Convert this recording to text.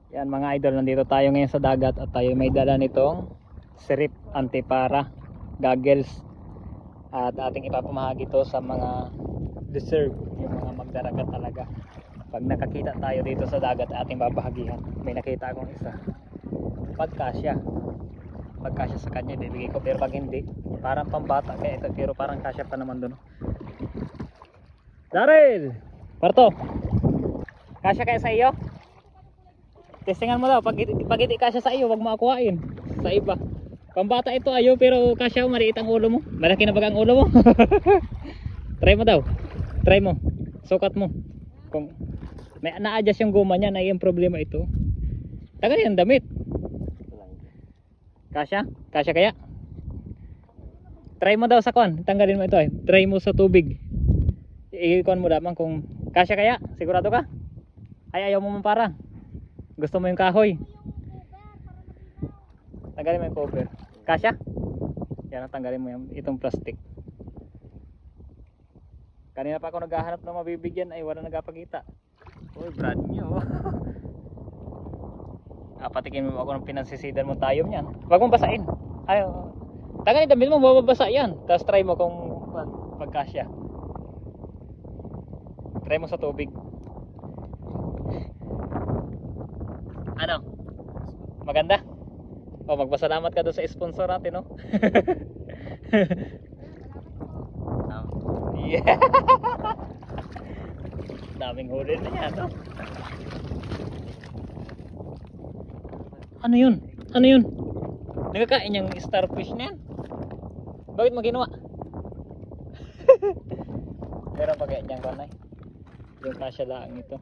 Yan mga idol, nandito tayo ngayon sa dagat at tayo may dala nitong Sirip Antipara goggles at ating ipapamahagi to sa mga deserve, yung mga magdaragat talaga. Pag nakakita tayo dito sa dagat ating babahagihan. May nakita akong isa, pagkasya sa kanya bibigay ko, pero pag hindi parang pambata kaya ito, pero parang kasya pa naman doon. Daryl, Parto, kasya kaya sa iyo? Testingan mo daw, pag hindi kasya sa iyo, wag mo akuhain sa iba. Pambata ito ayo, pero kasya mo, maliit ang ulo mo. Malaki na bagang ulo mo. Try mo daw. Try mo. Sukat mo. Kung may na-adjust yung guma niya, na yung problema ito. Tagal yan damit. Kasya? Kasya kaya? Try mo daw sa kon. Tanggalin mo ito eh. Try mo sa tubig. I-kon mo lamang kung kasya kaya. Sigurado ka? Ay, ayaw mo para. Gusto mo yung kahoy? Tanggalin mo yung cover. Kasya? Yan, tanggalin mo yung itong plastic. Kanina pa ako naghahanap ng mabibigyan, ay wala nagpakita. Uy, brand new. Patikin mo ako ng pinansisidan mo tayo niyan. Wag mong basain. Ay, tanggalin damit mo, mababasa yan. Tapos try mo kung pagkasya. Try mo sa tubig. Ano? Maganda? O, magpasalamat ka doon sa sponsor natin, no? Yeah. Daming huli na yan, no? Ano yun? Ano yun? Nagkakain yung starfish na yan? Bakit mo ginawa? Meron pa kaya niyang kanay? Yung kasya lang ito.